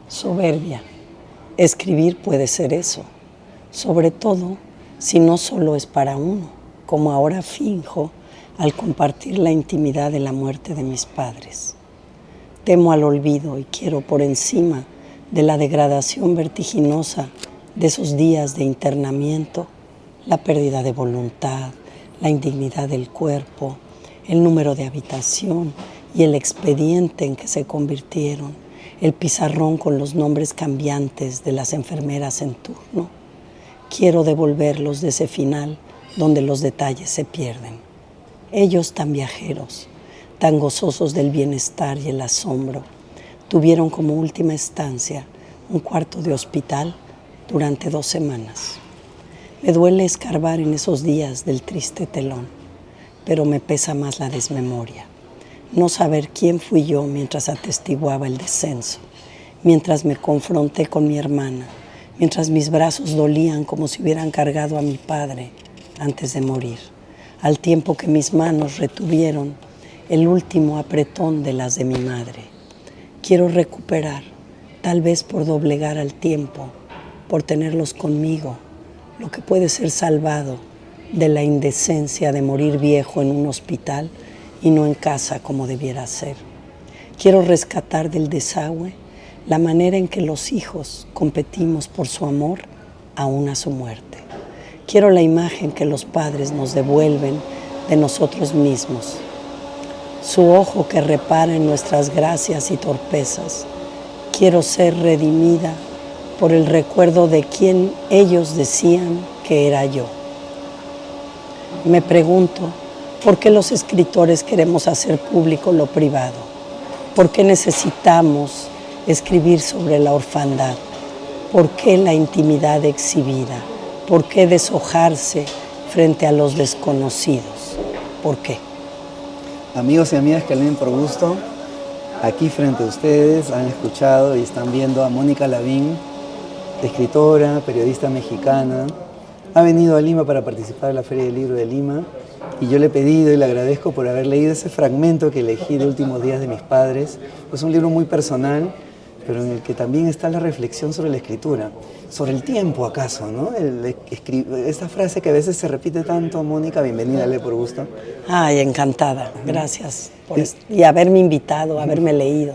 Soberbia. Escribir puede ser eso, sobre todo si no solo es para uno, como ahora finjo al compartir la intimidad de la muerte de mis padres. Temo al olvido y quiero por encima de la degradación vertiginosa de esos días de internamiento, la pérdida de voluntad, la indignidad del cuerpo, el número de habitación y el expediente en que se convirtieron, el pizarrón con los nombres cambiantes de las enfermeras en turno. Quiero devolverlos de ese final donde los detalles se pierden. Ellos tan viajeros, tan gozosos del bienestar y el asombro, tuvieron como última estancia un cuarto de hospital durante 2 semanas. Me duele escarbar en esos días del triste telón, pero me pesa más la desmemoria. No saber quién fui yo mientras atestiguaba el descenso, mientras me confronté con mi hermana, mientras mis brazos dolían como si hubieran cargado a mi padre antes de morir, al tiempo que mis manos retuvieron el último apretón de las de mi madre. Quiero recuperar, tal vez por doblegar al tiempo, por tenerlos conmigo, lo que puede ser salvado de la indecencia de morir viejo en un hospital y no en casa como debiera ser. Quiero rescatar del desagüe la manera en que los hijos competimos por su amor aún a su muerte. Quiero la imagen que los padres nos devuelven de nosotros mismos, su ojo que repara en nuestras gracias y torpezas. Quiero ser redimida por el recuerdo de quien ellos decían que era yo. Me pregunto, ¿por qué los escritores queremos hacer público lo privado? ¿Por qué necesitamos escribir sobre la orfandad? ¿Por qué la intimidad exhibida? ¿Por qué deshojarse frente a los desconocidos? ¿Por qué? Amigos y amigas que leen por gusto, aquí frente a ustedes han escuchado y están viendo a Mónica Lavín, escritora, periodista mexicana. Ha venido a Lima para participar en la Feria del Libro de Lima y yo le he pedido y le agradezco por haber leído ese fragmento que elegí de Últimos días de mis padres. Es un libro muy personal, pero en el que también está la reflexión sobre la escritura, sobre el tiempo acaso, ¿no? Esta frase que a veces se repite tanto. Mónica, bienvenida a Lee por Gusto. Ay, encantada, gracias por y haberme invitado, haberme leído.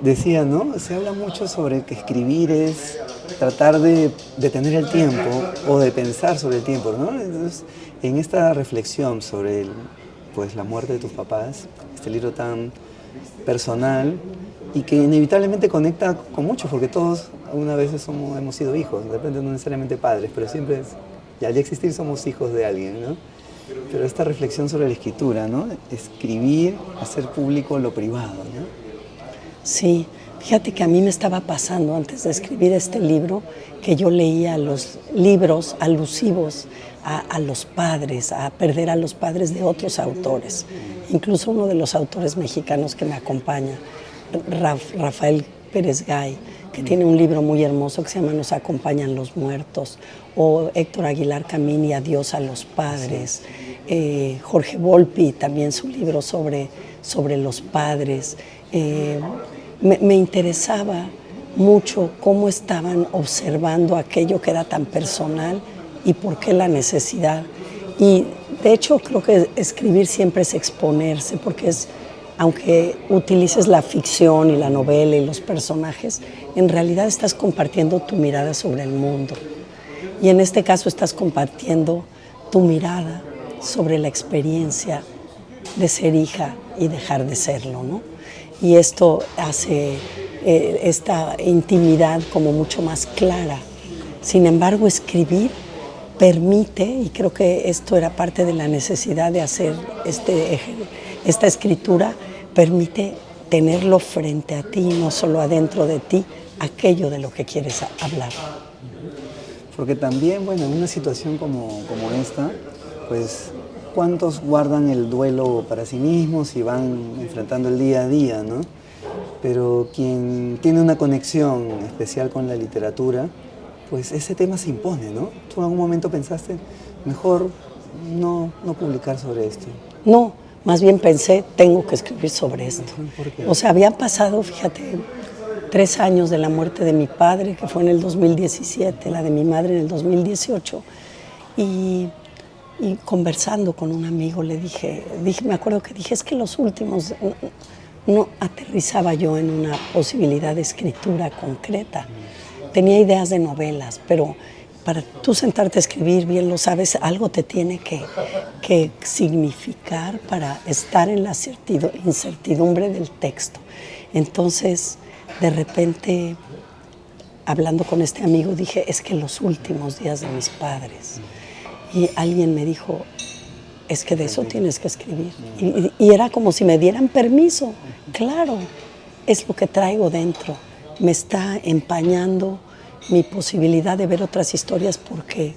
Decía, ¿no? Se habla mucho sobre que escribir es tratar de tener el tiempo o de pensar sobre el tiempo, ¿no? Entonces, en esta reflexión sobre pues, la muerte de tus papás, este libro tan personal y que inevitablemente conecta con muchos, porque todos alguna vez hemos sido hijos, de repente no necesariamente padres, pero siempre al existir somos hijos de alguien, ¿no? Pero esta reflexión sobre la escritura, ¿no? Escribir, hacer público lo privado, ¿no? Sí, fíjate que a mí me estaba pasando antes de escribir este libro que yo leía los libros alusivos a los padres, a perder a los padres de otros autores. Incluso uno de los autores mexicanos que me acompaña, Rafael Pérez Gay, que tiene un libro muy hermoso que se llama Nos acompañan los muertos, o Héctor Aguilar Camín y Adiós a los padres, Jorge Volpi, también su libro sobre los padres. Me interesaba mucho cómo estaban observando aquello que era tan personal y por qué la necesidad. Y de hecho creo que escribir siempre es exponerse, porque aunque utilices la ficción y la novela y los personajes, en realidad estás compartiendo tu mirada sobre el mundo. Y en este caso estás compartiendo tu mirada sobre la experiencia de ser hija y dejar de serlo, ¿no? Y esto hace esta intimidad como mucho más clara. Sin embargo, escribir permite, y creo que esto era parte de la necesidad de hacer esta escritura, permite tenerlo frente a ti, no solo adentro de ti, aquello de lo que quieres hablar. Porque también, bueno, en una situación como esta, pues, ¿cuántos guardan el duelo para sí mismos y van enfrentando el día a día, ¿no? Pero quien tiene una conexión especial con la literatura, pues ese tema se impone, ¿no? ¿Tú en algún momento pensaste, mejor no publicar sobre esto? No, más bien pensé, tengo que escribir sobre esto. ¿Por qué? O sea, había pasado, fíjate, 3 años de la muerte de mi padre, que fue en el 2017, la de mi madre en el 2018, y conversando con un amigo le dije, me acuerdo que dije, es que los últimos, no aterrizaba yo en una posibilidad de escritura concreta. Tenía ideas de novelas, pero para tú sentarte a escribir, bien lo sabes, algo te tiene que significar para estar en la incertidumbre del texto. Entonces, de repente, hablando con este amigo, dije, es que los últimos días de mis padres. Y alguien me dijo, es que de eso tienes que escribir. Y era como si me dieran permiso. Claro, es lo que traigo dentro. Me está empañando mi posibilidad de ver otras historias porque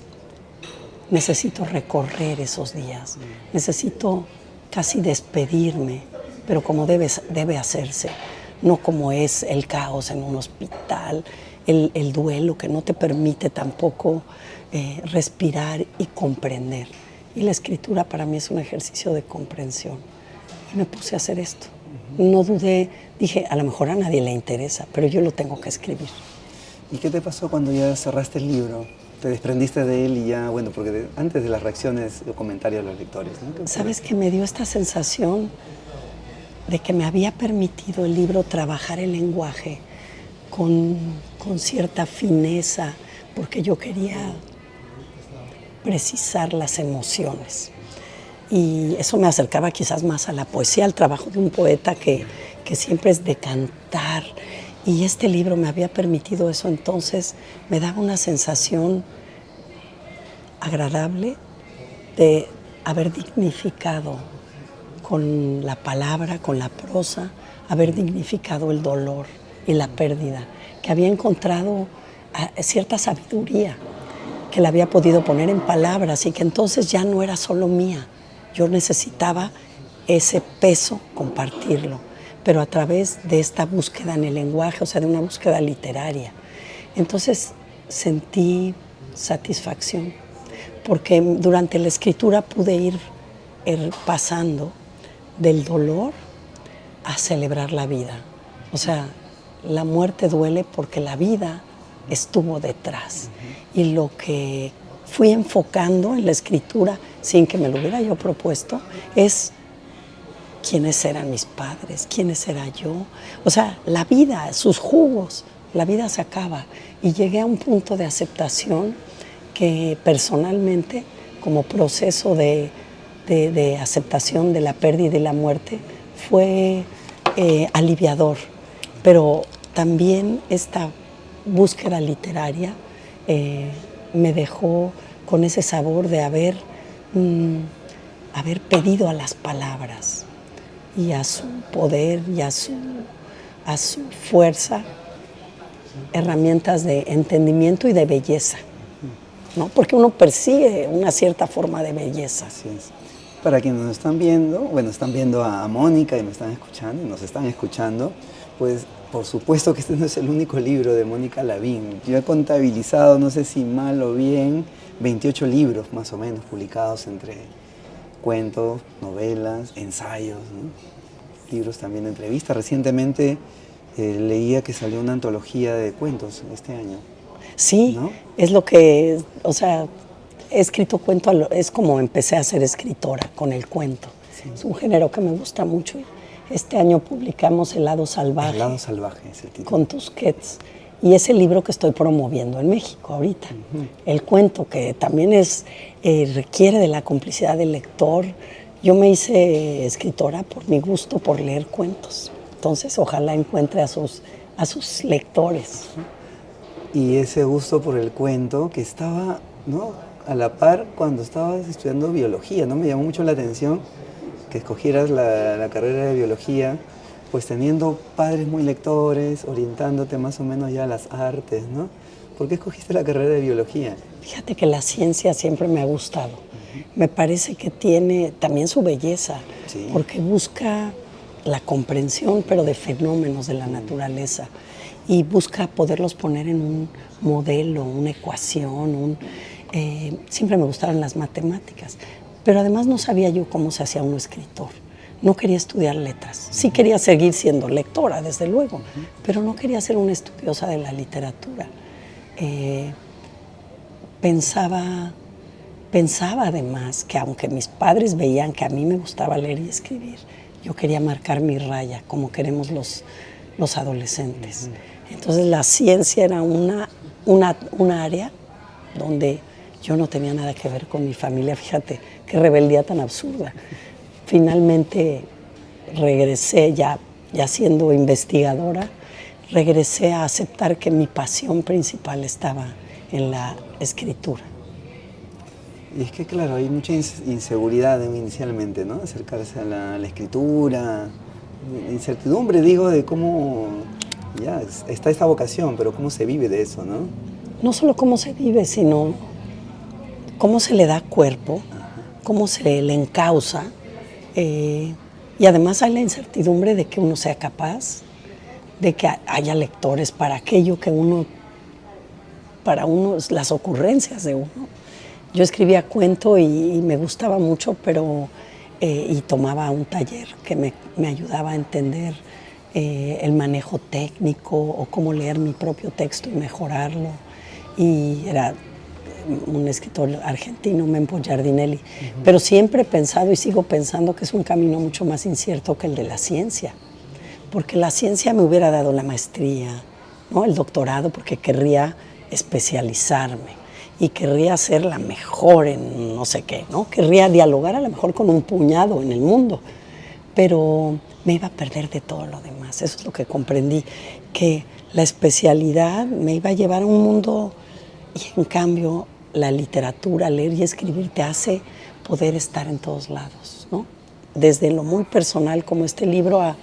necesito recorrer esos días. Necesito casi despedirme, pero como debe hacerse. No como es el caos en un hospital, el duelo que no te permite tampoco respirar y comprender. Y la escritura para mí es un ejercicio de comprensión. Y me puse a hacer esto. No dudé, dije, a lo mejor a nadie le interesa, pero yo lo tengo que escribir. ¿Y qué te pasó cuando ya cerraste el libro? Te desprendiste de él y ya, bueno, porque antes de las reacciones o comentarios de los lectores, ¿no? ¿Sabes qué me dio esta sensación de que me había permitido el libro trabajar el lenguaje con cierta fineza, porque yo quería precisar las emociones? Y eso me acercaba quizás más a la poesía, al trabajo de un poeta que siempre es de cantar. Y este libro me había permitido eso, entonces me daba una sensación agradable de haber dignificado con la palabra, con la prosa, haber dignificado el dolor y la pérdida, que había encontrado cierta sabiduría, que la había podido poner en palabras y que entonces ya no era solo mía. Yo necesitaba ese peso, compartirlo, pero a través de esta búsqueda en el lenguaje, o sea, de una búsqueda literaria. Entonces sentí satisfacción, porque durante la escritura pude ir pasando del dolor a celebrar la vida. O sea, la muerte duele porque la vida estuvo detrás. Y lo que fui enfocando en la escritura, sin que me lo hubiera yo propuesto, es quiénes eran mis padres, quiénes era yo. O sea, la vida, sus jugos, la vida se acaba. Y llegué a un punto de aceptación que personalmente, como proceso de aceptación de la pérdida y la muerte, fue aliviador. Pero también esta búsqueda literaria me dejó con ese sabor de haber pedido a las palabras y a su poder y a su fuerza herramientas de entendimiento y de belleza, ¿no? Porque uno persigue una cierta forma de belleza. Así es. Para quienes nos están viendo, bueno, están viendo a Mónica y me están escuchando, y nos están escuchando, pues por supuesto que este no es el único libro de Mónica Lavín. Yo he contabilizado, no sé si mal o bien, 28 libros más o menos publicados entre cuentos, novelas, ensayos, ¿no? Libros también de entrevistas. Recientemente leía que salió una antología de cuentos este año. Sí, ¿no? Es lo que, o sea, he escrito cuento, es como empecé a ser escritora con el cuento. Sí. Es un género que me gusta mucho. Este año publicamos El lado salvaje. El lado salvaje es el título. Con Tusquets. Y es el libro que estoy promoviendo en México ahorita. El cuento, que también requiere de la complicidad del lector. Yo me hice escritora por mi gusto por leer cuentos. Entonces, ojalá encuentre a sus lectores. Y ese gusto por el cuento que estaba, ¿no?, a la par cuando estabas estudiando biología, ¿no? Me llamó mucho la atención que escogieras la carrera de biología, pues teniendo padres muy lectores, orientándote más o menos ya a las artes, ¿no? ¿Por qué escogiste la carrera de biología? Fíjate que la ciencia siempre me ha gustado. Me parece que tiene también su belleza, sí, porque busca la comprensión, pero de fenómenos de la naturaleza, y busca poderlos poner en un modelo, una ecuación. Siempre me gustaron las matemáticas, pero además no sabía yo cómo se hacía un escritor. no quería estudiar letras. Sí quería seguir siendo lectora, desde luego, pero no quería ser una estudiosa de la literatura. Pensaba además que aunque mis padres veían que a mí me gustaba leer y escribir, yo quería marcar mi raya, como queremos los adolescentes. Entonces la ciencia era un área donde yo no tenía nada que ver con mi familia. Fíjate, qué rebeldía tan absurda. Finalmente regresé, ya siendo investigadora, regresé a aceptar que mi pasión principal estaba en la escritura. Y es que, claro, hay mucha inseguridad inicialmente, ¿no? Acercarse a la escritura, incertidumbre, digo, de cómo ya está esta vocación, pero cómo se vive de eso, ¿no? No solo cómo se vive, sino cómo se le da cuerpo, cómo se le encausa, y además hay la incertidumbre de que uno sea capaz, de que haya lectores para aquello que para uno, las ocurrencias de uno. Yo escribía cuento y me gustaba mucho, pero y tomaba un taller que me ayudaba a entender el manejo técnico o cómo leer mi propio texto y mejorarlo. Y era un escritor argentino, Mempo Giardinelli. Pero siempre he pensado y sigo pensando que es un camino mucho más incierto que el de la ciencia, porque la ciencia me hubiera dado la maestría, ¿no? El doctorado, porque querría especializarme y querría ser la mejor en no sé qué, ¿no? Querría dialogar a lo mejor con un puñado en el mundo, pero me iba a perder de todo lo demás. Eso es lo que comprendí, que la especialidad me iba a llevar a un mundo, y en cambio la literatura, leer y escribir te hace poder estar en todos lados, ¿no? Desde lo muy personal como este libro a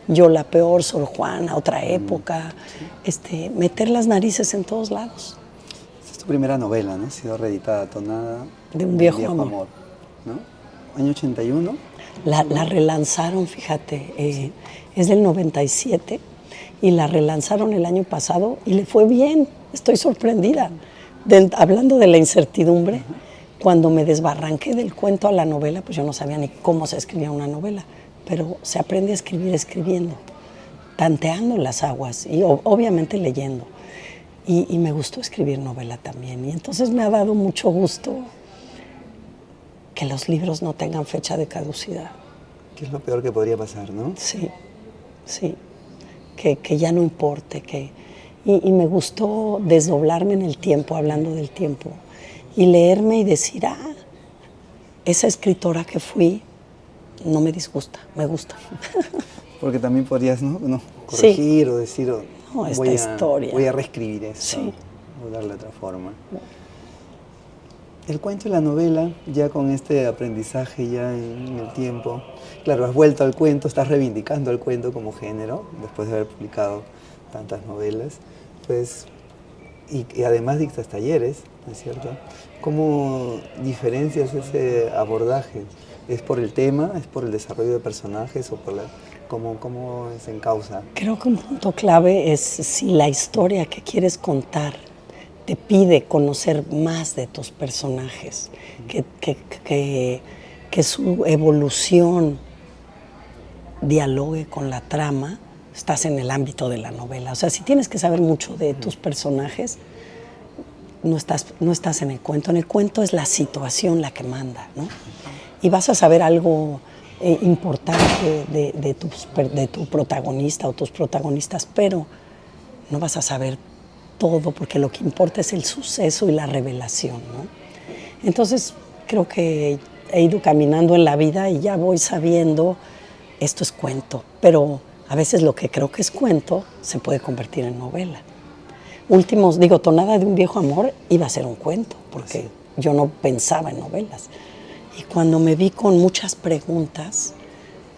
Yo la peor, Sor Juana, otra época, meter las narices en todos lados. Esta es tu primera novela, ¿no? Ha sido reeditada, Tonada de un viejo amor, ¿no? Año 81. La relanzaron, fíjate, es del 97 y la relanzaron el año pasado y le fue bien. Estoy sorprendida. Hablando de la incertidumbre, cuando me desbarranqué del cuento a la novela, pues yo no sabía ni cómo se escribía una novela, pero se aprende a escribir escribiendo, tanteando las aguas y obviamente leyendo. Y me gustó escribir novela también. Y entonces me ha dado mucho gusto que los libros no tengan fecha de caducidad. ¿Qué es lo peor que podría pasar, no? Sí, sí. Que ya no importe. Y me gustó desdoblarme en el tiempo, hablando del tiempo, y leerme y decir, esa escritora que fui no me disgusta, me gusta. Porque también podrías, ¿no? Corregir, sí, o decir, no, historia. Voy a reescribir esto, sí, o darle otra forma. El cuento y la novela, ya con este aprendizaje ya en el tiempo, claro, has vuelto al cuento, estás reivindicando el cuento como género, después de haber publicado tantas novelas, pues, y además dictas talleres, ¿no es cierto? ¿Cómo diferencias ese abordaje? ¿Es por el tema, es por el desarrollo de personajes o por cómo se encausa? Creo que un punto clave es si la historia que quieres contar te pide conocer más de tus personajes, que su evolución dialogue con la trama, estás en el ámbito de la novela. O sea, si tienes que saber mucho de tus personajes, no estás en el cuento. En el cuento es la situación la que manda, ¿no? Y vas a saber algo importante de tu protagonista o tus protagonistas, pero no vas a saber todo, porque lo que importa es el suceso y la revelación, ¿no? Entonces, creo que he ido caminando en la vida y ya voy sabiendo, esto es cuento, pero a veces lo que creo que es cuento se puede convertir en novela. Tonada de un viejo amor iba a ser un cuento, porque yo no pensaba en novelas. Y cuando me vi con muchas preguntas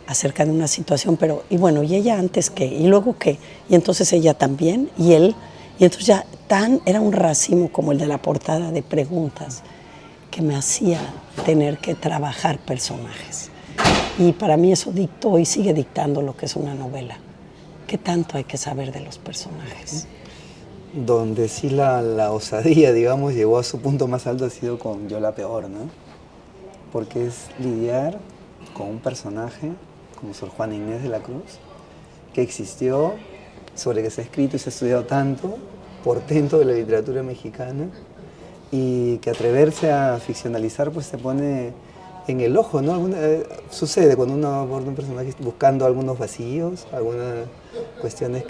acerca de una situación, y ella antes qué, y luego qué, y entonces ella también, y él, y entonces ya era un racimo como el de la portada de preguntas que me hacía tener que trabajar personajes. Y para mí eso dictó y sigue dictando lo que es una novela. ¿Qué tanto hay que saber de los personajes? Donde sí la osadía, digamos, llegó a su punto más alto ha sido con Yo la peor, ¿no? Porque es lidiar con un personaje como Sor Juana Inés de la Cruz, que existió, sobre que se ha escrito y se ha estudiado tanto, portento de la literatura mexicana, y que atreverse a ficcionalizar pues se pone en el ojo, ¿no? Sucede cuando uno aborda un personaje buscando algunos vacíos, algunas cuestiones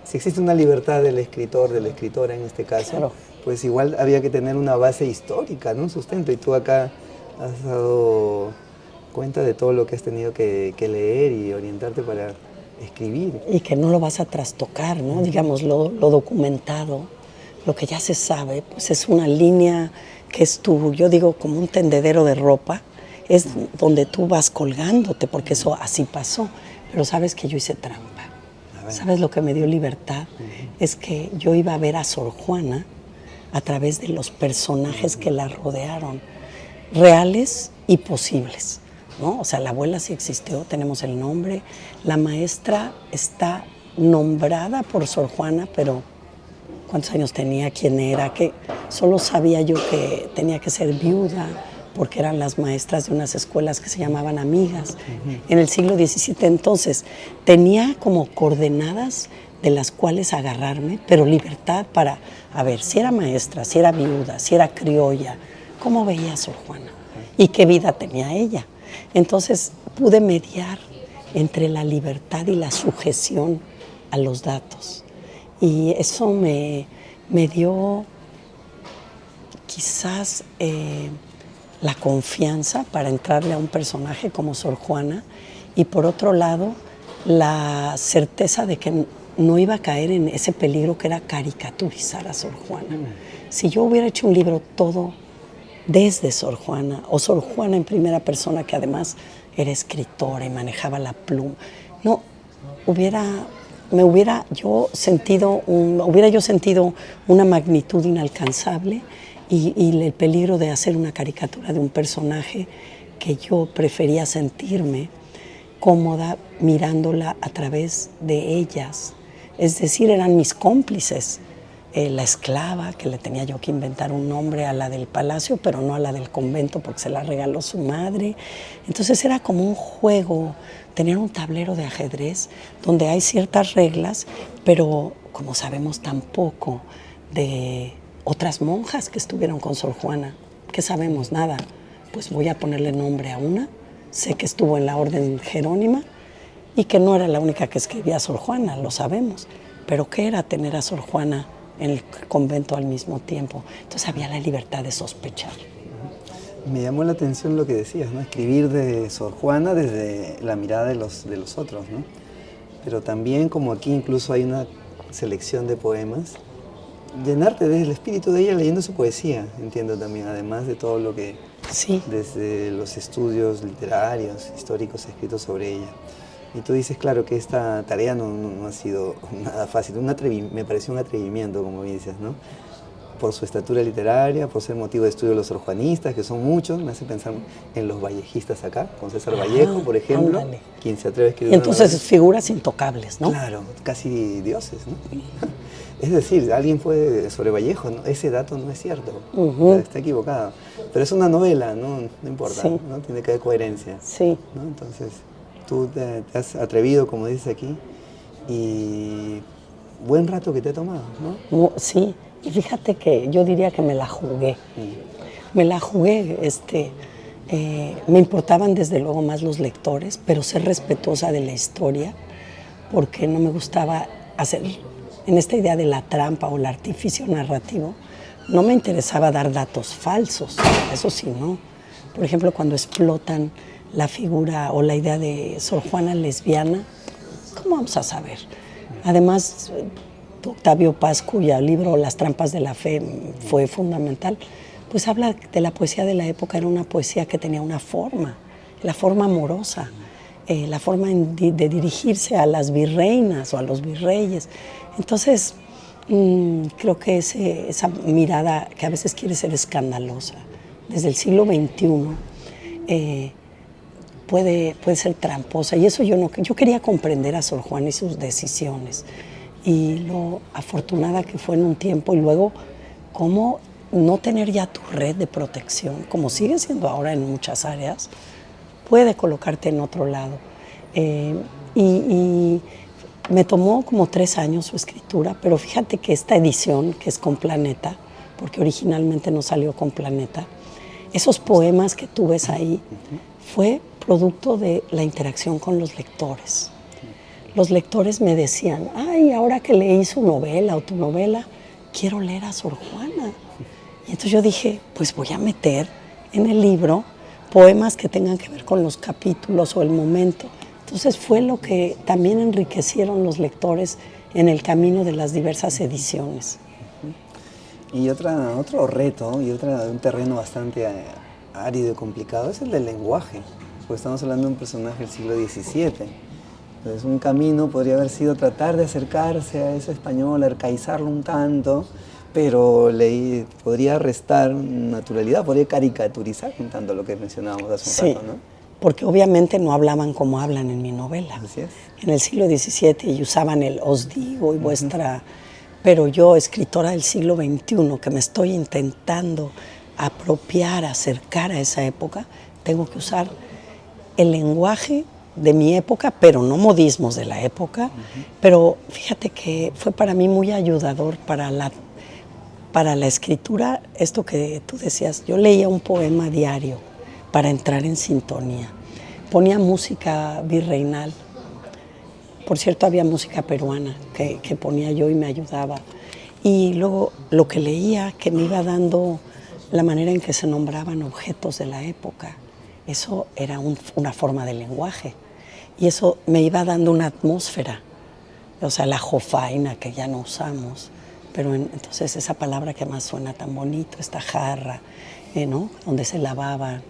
si existe una libertad del escritor, de la escritora en este caso, claro, pues igual había que tener una base histórica, ¿no? Un sustento, y tú acá has dado cuenta de todo lo que has tenido que leer y orientarte para escribir. Y que no lo vas a trastocar, ¿no? Digamos, lo documentado, lo que ya se sabe, pues es una línea que es yo digo, como un tendedero de ropa, es donde tú vas colgándote, porque eso así pasó. Pero sabes que yo hice trampa. ¿Sabes lo que me dio libertad? Es que yo iba a ver a Sor Juana a través de los personajes que la rodearon, reales y posibles, ¿no? O sea, la abuela sí existió, tenemos el nombre, la maestra está nombrada por Sor Juana, pero ¿cuántos años tenía? ¿Quién era? Que solo sabía yo que tenía que ser viuda, porque eran las maestras de unas escuelas que se llamaban amigas, en el siglo XVII. Entonces, tenía como coordenadas de las cuales agarrarme, pero libertad para, a ver, si era maestra, si era viuda, si era criolla, ¿cómo veía a Sor Juana? ¿Y qué vida tenía ella? Entonces, pude mediar entre la libertad y la sujeción a los datos. Y eso me dio quizás la confianza para entrarle a un personaje como Sor Juana, y por otro lado la certeza de que no iba a caer en ese peligro que era caricaturizar a Sor Juana. Si yo hubiera hecho un libro todo desde Sor Juana, o Sor Juana en primera persona, que además era escritora y manejaba la pluma, hubiera yo sentido una magnitud inalcanzable y el peligro de hacer una caricatura de un personaje que yo prefería sentirme cómoda mirándola a través de ellas. Es decir, eran mis cómplices. La esclava, que le tenía yo que inventar un nombre a la del palacio, pero no a la del convento porque se la regaló su madre. Entonces era como un juego, tener un tablero de ajedrez donde hay ciertas reglas, pero como sabemos tampoco de otras monjas que estuvieron con Sor Juana, ¿qué sabemos? Nada. Pues voy a ponerle nombre a una, sé que estuvo en la orden jerónima y que no era la única que escribía a Sor Juana, lo sabemos, pero ¿qué era tener a Sor Juana en el convento al mismo tiempo? Entonces había la libertad de sospechar. Me llamó la atención lo que decías, ¿no? Escribir de Sor Juana desde la mirada de los otros, ¿no? Pero también, como aquí incluso hay una selección de poemas, llenarte del espíritu de ella leyendo su poesía, entiendo también, además de todo lo que, sí, desde los estudios literarios, históricos escritos sobre ella. Y tú dices, claro, que esta tarea no ha sido nada fácil, me pareció un atrevimiento, como dices, ¿no? Por su estatura literaria, por ser motivo de estudio de los sorjuanistas, que son muchos, me hace pensar en los vallejistas acá, con César Vallejo, por ejemplo, ándale, quien se atreve a escribir. Y entonces figuras intocables, ¿no? Claro, casi dioses, ¿no? Es decir, alguien fue sobre Vallejo, ¿no? Ese dato no es cierto, está equivocado. Pero es una novela, no importa, sí, ¿no? Tiene que haber coherencia. Sí. ¿No? Entonces, tú te has atrevido, como dices aquí, y buen rato que te ha tomado, ¿no? Sí, y fíjate que yo diría que me la jugué. Me la jugué, me importaban desde luego más los lectores, pero ser respetuosa de la historia, porque no me gustaba hacer, en esta idea de la trampa o el artificio narrativo, no me interesaba dar datos falsos, eso sí, ¿no? Por ejemplo, cuando explotan la figura o la idea de Sor Juana lesbiana, ¿cómo vamos a saber? Además, Octavio Paz, cuyo libro Las trampas de la fe fue fundamental, pues habla de la poesía de la época, era una poesía que tenía una forma, la forma amorosa, la forma de dirigirse a las virreinas o a los virreyes. Entonces, creo que esa mirada que a veces quiere ser escandalosa, desde el siglo XXI, puede ser tramposa. Y eso yo quería comprender a Sor Juana y sus decisiones. Y lo afortunada que fue en un tiempo, y luego cómo no tener ya tu red de protección, como sigue siendo ahora en muchas áreas, puede colocarte en otro lado. Eh, y me tomó como 3 años su escritura, pero fíjate que esta edición, que es con Planeta, porque originalmente no salió con Planeta, esos poemas que tú ves ahí fue producto de la interacción con los lectores. Los lectores me decían, ay, ahora que leí su novela o tu novela, quiero leer a Sor Juana. Y entonces yo dije, pues voy a meter en el libro poemas que tengan que ver con los capítulos o el momento. Entonces fue lo que también enriquecieron los lectores en el camino de las diversas ediciones. Y otro reto y un terreno bastante árido y complicado es el del lenguaje, porque estamos hablando de un personaje del siglo XVII. Entonces un camino podría haber sido tratar de acercarse a ese español, arcaizarlo un tanto, pero podría restar naturalidad, podría caricaturizar un tanto lo que mencionábamos hace un rato, ¿no? Porque obviamente no hablaban como hablan en mi novela. Así es. En el siglo XVII y usaban el os digo y vuestra... Pero yo, escritora del siglo XXI, que me estoy intentando apropiar, acercar a esa época, tengo que usar el lenguaje de mi época, pero no modismos de la época. Pero fíjate que fue para mí muy ayudador para la escritura, esto que tú decías. Yo leía un poema diario para entrar en sintonía. Ponía música virreinal. Por cierto, había música peruana que ponía yo y me ayudaba. Y luego lo que leía, que me iba dando la manera en que se nombraban objetos de la época. Eso era una forma de lenguaje. Y eso me iba dando una atmósfera. O sea, la jofaina, que ya no usamos. Pero entonces esa palabra que más suena tan bonito, esta jarra, ¿no? Donde se lavaban.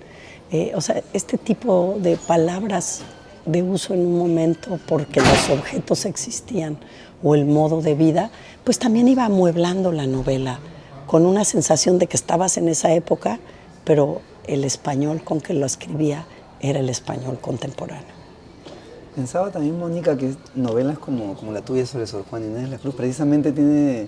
O sea, este tipo de palabras de uso en un momento porque los objetos existían o el modo de vida, pues también iba amueblando la novela con una sensación de que estabas en esa época, pero el español con que lo escribía era el español contemporáneo. Pensaba también, Mónica, que novelas como la tuya sobre Sor Juana Inés de la Cruz precisamente tiene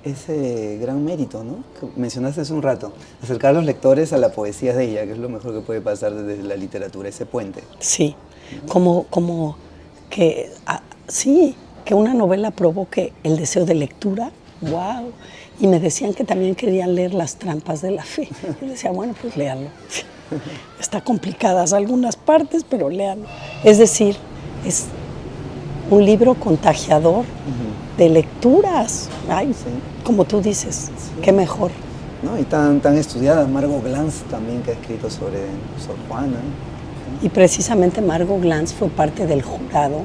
ese gran mérito, ¿no? Que mencionaste hace un rato, acercar a los lectores a la poesía de ella, que es lo mejor que puede pasar desde la literatura, ese puente. Sí, como que, sí, que una novela provoque el deseo de lectura, wow. Y me decían que también querían leer Las trampas de la fe. Yo decía, bueno, pues léanlo. Está complicadas algunas partes, pero léanlo. Es decir, es un libro contagiador de lecturas. Ay, como tú dices, qué mejor. ¿No? Y tan estudiada, Margot Glantz también, que ha escrito sobre Sor Juana. Y precisamente Margot Glantz fue parte del jurado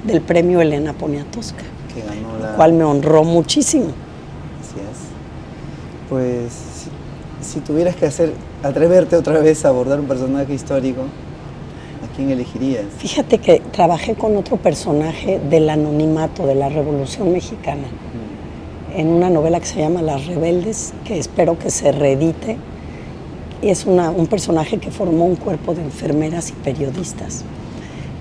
del premio Elena Poniatowska, que ganó lo cual me honró muchísimo. Así es. Pues, si tuvieras que atreverte otra vez a abordar un personaje histórico, ¿a quién elegirías? Fíjate que trabajé con otro personaje del anonimato de la Revolución Mexicana, en una novela que se llama Las Rebeldes, que espero que se reedite. Es un personaje que formó un cuerpo de enfermeras y periodistas,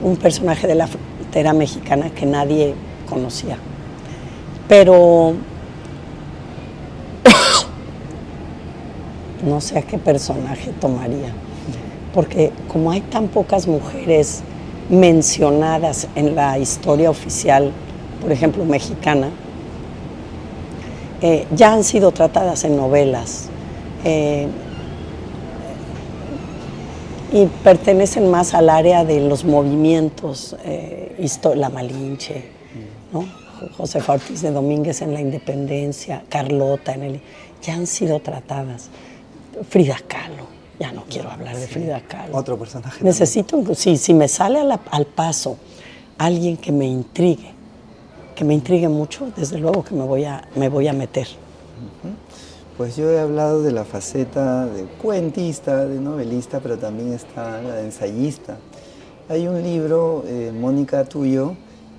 un personaje de la frontera mexicana que nadie conocía. Pero no sé a qué personaje tomaría, porque como hay tan pocas mujeres mencionadas en la historia oficial, por ejemplo, mexicana, ya han sido tratadas en novelas, y pertenecen más al área de los movimientos, la Malinche, ¿no? Josefa Ortiz de Domínguez en La Independencia, Carlota ya han sido tratadas. Frida Kahlo, ya no quiero hablar de Frida Kahlo. Otro personaje. Necesito, si me sale al paso alguien que me intrigue mucho, desde luego que me voy a meter. Pues yo he hablado de la faceta de cuentista, de novelista, pero también está la de ensayista. Hay un libro, Mónica, tuyo,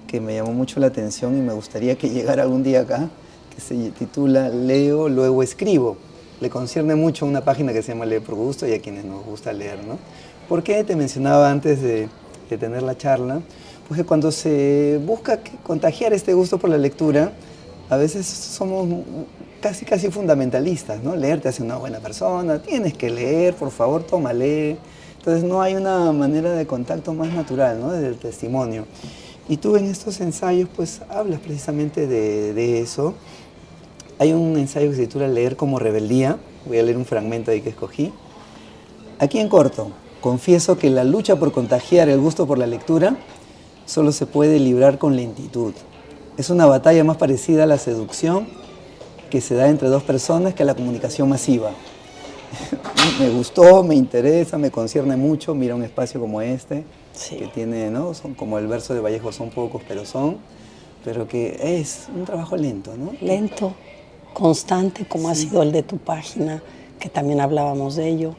que me llamó mucho la atención y me gustaría que llegara algún día acá, que se titula Leo, luego escribo. Le concierne mucho una página que se llama Leer por Gusto y a quienes nos gusta leer, ¿no? ¿Por qué? Te mencionaba antes de tener la charla, porque cuando se busca contagiar este gusto por la lectura, a veces somos casi fundamentalistas, ¿no? Leer te hace una buena persona, tienes que leer, por favor, lee, Entonces no hay una manera de contacto más natural, ¿no? Del testimonio. Y tú en estos ensayos pues hablas precisamente de eso. Hay un ensayo que se titula Leer como rebeldía. Voy a leer un fragmento ahí que escogí. Aquí en corto, confieso que la lucha por contagiar el gusto por la lectura solo se puede librar con lentitud. Es una batalla más parecida a la seducción que se da entre dos personas que a la comunicación masiva. Me gustó, me interesa, me concierne mucho. Mira un espacio como este, Sí. que tiene, ¿no? Son como el verso de Vallejo, son pocos, pero que es un trabajo lento, ¿no? Lento, constante, como ha sido el de tu página, que también hablábamos de ello,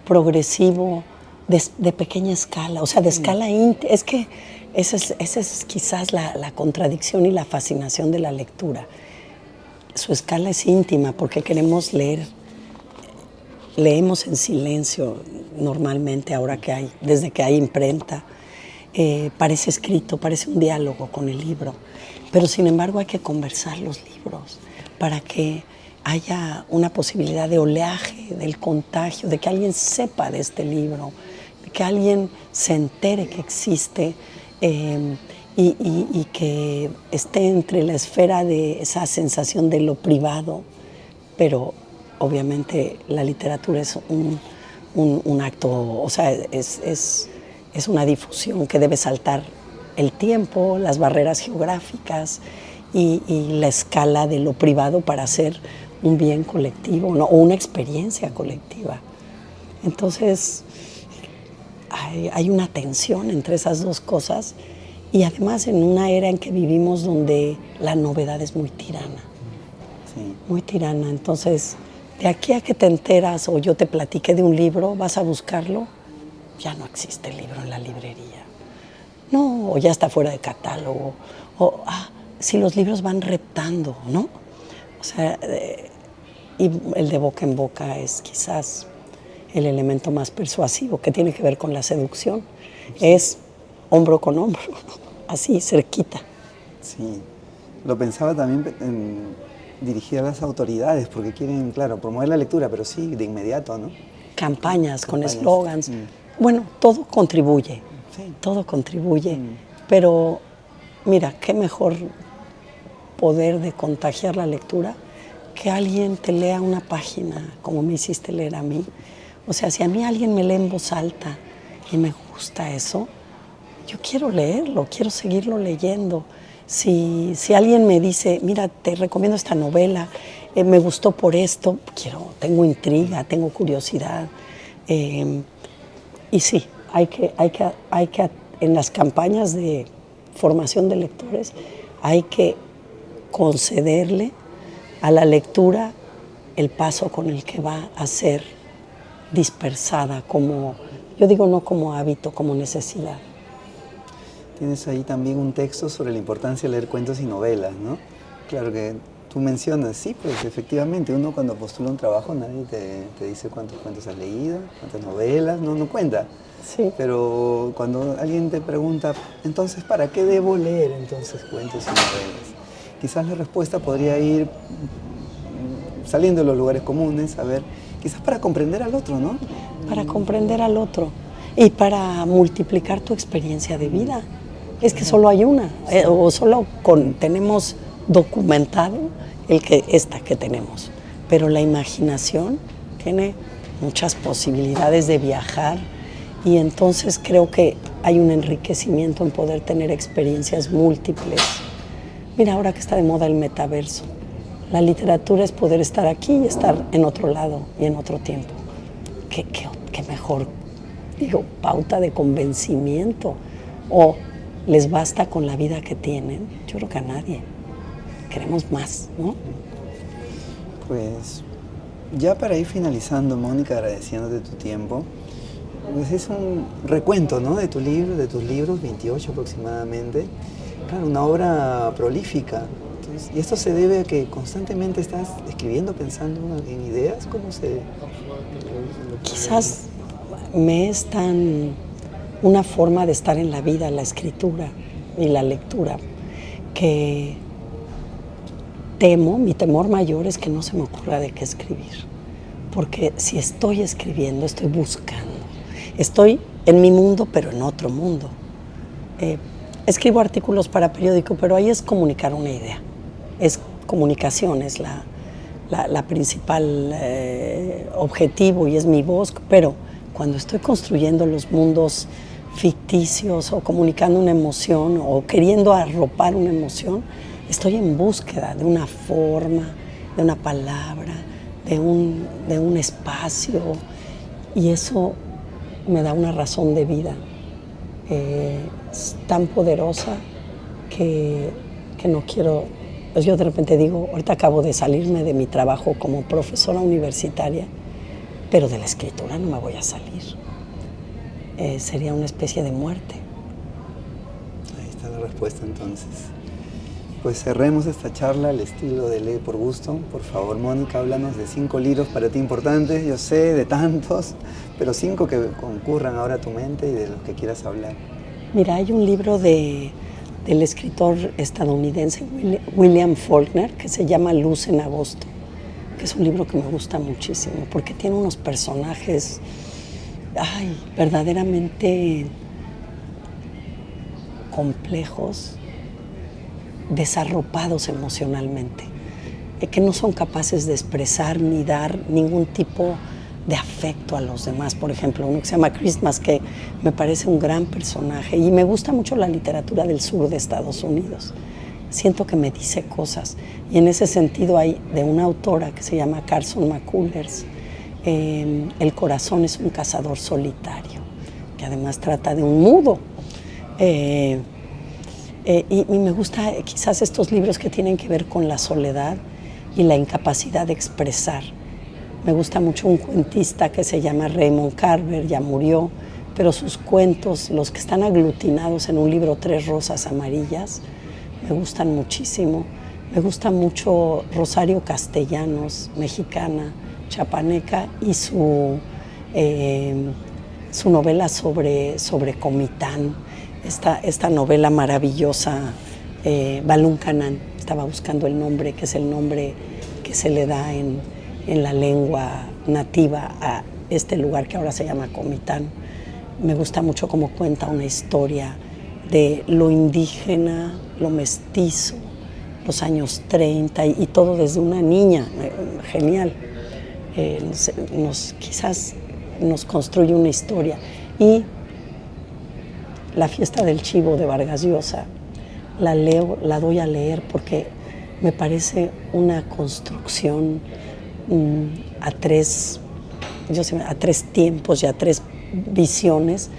progresivo, de pequeña escala, o sea, de escala íntima. Es que esa es quizás la contradicción y la fascinación de la lectura. Su escala es íntima porque queremos leer. Leemos en silencio normalmente ahora que hay, desde que hay imprenta. Parece escrito, parece un diálogo con el libro, pero sin embargo hay que conversar los libros para que haya una posibilidad de oleaje, del contagio, de que alguien sepa de este libro, de que alguien se entere que existe y que esté entre la esfera de esa sensación de lo privado, pero obviamente la literatura es un acto, o sea, es una difusión que debe saltar el tiempo, las barreras geográficas y la escala de lo privado para hacer un bien colectivo, ¿no? O una experiencia colectiva. Entonces, hay una tensión entre esas dos cosas y además en una era en que vivimos donde la novedad es muy tirana. Sí. Muy tirana. Entonces, de aquí a que te enteras o yo te platiqué de un libro, vas a buscarlo, ya no existe el libro en la librería. No, o ya está fuera de catálogo. O si los libros van reptando, ¿no? O sea, y el de boca en boca es quizás el elemento más persuasivo que tiene que ver con la seducción. Sí. Es hombro con hombro, así, cerquita. Sí, lo pensaba también dirigir a las autoridades, porque quieren, claro, promover la lectura, pero sí, de inmediato, ¿no? Campañas con eslogans. Bueno, todo contribuye, todo contribuye, pero mira, qué mejor poder de contagiar la lectura que alguien te lea una página, como me hiciste leer a mí. O sea, si a mí alguien me lee en voz alta y me gusta eso, yo quiero leerlo, quiero seguirlo leyendo. Si alguien me dice, mira, te recomiendo esta novela, me gustó por esto, tengo intriga, tengo curiosidad. Y sí, hay que, en las campañas de formación de lectores, hay que concederle a la lectura el paso con el que va a ser dispersada, como, yo digo no como hábito, como necesidad. Tienes ahí también un texto sobre la importancia de leer cuentos y novelas, ¿no? Claro que tú mencionas, sí, pues efectivamente, uno cuando postula un trabajo nadie te dice cuántos cuentos has leído, cuántas novelas, no cuenta. Sí. Pero cuando alguien te pregunta, entonces, ¿para qué debo leer entonces cuentos y novelas? Quizás la respuesta podría ir saliendo de los lugares comunes, a ver, quizás para comprender al otro, ¿no? Para comprender al otro y para multiplicar tu experiencia de vida. Es que solo hay una, o solo tenemos documentado esta que tenemos. Pero la imaginación tiene muchas posibilidades de viajar y entonces creo que hay un enriquecimiento en poder tener experiencias múltiples. Mira, ahora que está de moda el metaverso, la literatura es poder estar aquí y estar en otro lado y en otro tiempo. ¿Qué mejor, pauta de convencimiento? ¿O les basta con la vida que tienen? Yo creo que a nadie. Queremos más, ¿no? Pues ya para ir finalizando, Mónica, agradeciéndote tu tiempo, pues es un recuento, ¿no? de tus libros, 28 aproximadamente. Claro, una obra prolífica. Entonces, y esto se debe a que constantemente estás escribiendo, pensando en ideas. ¿Cómo se...? Quizás me es tan una forma de estar en la vida, la escritura y la lectura, que mi temor mayor es que no se me ocurra de qué escribir. Porque si estoy escribiendo, estoy buscando, estoy en mi mundo, pero en otro mundo. Escribo artículos para periódico, pero ahí es comunicar una idea. Es comunicación, es la principal objetivo y es mi voz, pero cuando estoy construyendo los mundos ficticios o comunicando una emoción o queriendo arropar una emoción, estoy en búsqueda de una forma, de una palabra, de un espacio, y eso me da una razón de vida tan poderosa que no quiero. Pues yo de repente digo, ahorita acabo de salirme de mi trabajo como profesora universitaria, pero de la escritura no me voy a salir. Sería una especie de muerte. Ahí está la respuesta entonces. Pues cerremos esta charla al estilo de Lee por Gusto. Por favor, Mónica, háblanos de 5 libros para ti importantes, yo sé, de tantos, pero 5 que concurran ahora a tu mente y de los que quieras hablar. Mira, hay un libro del escritor estadounidense William Faulkner que se llama Luz en agosto, que es un libro que me gusta muchísimo porque tiene unos personajes verdaderamente complejos, desarropados emocionalmente, que no son capaces de expresar ni dar ningún tipo de afecto a los demás. Por ejemplo, uno que se llama Christmas, que me parece un gran personaje, y me gusta mucho la literatura del sur de Estados Unidos. Siento que me dice cosas, y en ese sentido hay de una autora que se llama Carson McCullers, El corazón es un cazador solitario, que además trata de un mudo. Y me gusta quizás estos libros que tienen que ver con la soledad y la incapacidad de expresar. Me gusta mucho un cuentista que se llama Raymond Carver, ya murió, pero sus cuentos, los que están aglutinados en un libro, Tres rosas amarillas, me gustan muchísimo. Me gusta mucho Rosario Castellanos, mexicana, chiapaneca, y su novela sobre Comitán, esta novela maravillosa, Balún Canán. Estaba buscando el nombre, que es el nombre que se le da en la lengua nativa a este lugar que ahora se llama Comitán. Me gusta mucho cómo cuenta una historia de lo indígena, lo mestizo, los años 30 y todo desde una niña. Genial. Quizás nos construye una historia. Y La fiesta del chivo de Vargas Llosa, la doy a leer porque me parece una construcción a tres tiempos y a tres visiones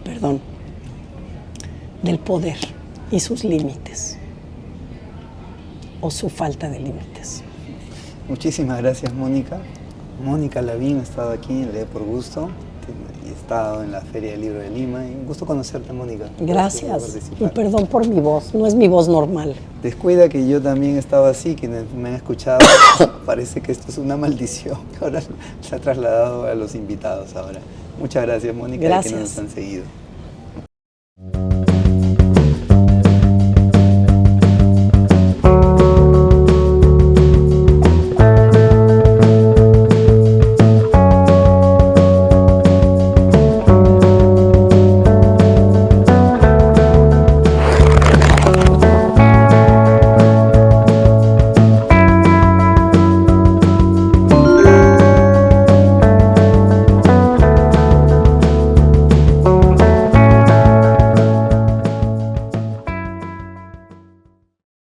perdón, del poder y sus límites, o su falta de límites. Muchísimas gracias, Mónica. Mónica Lavín ha estado aquí en Lee por Gusto y he estado en la Feria del Libro de Lima. Y un gusto conocerte, Mónica. Gracias. Y perdón por mi voz, no es mi voz normal. Descuida que yo también estaba así, quienes me han escuchado, parece que esto es una maldición. Ahora se ha trasladado a los invitados ahora. Muchas gracias, Mónica, gracias. que nos han seguido.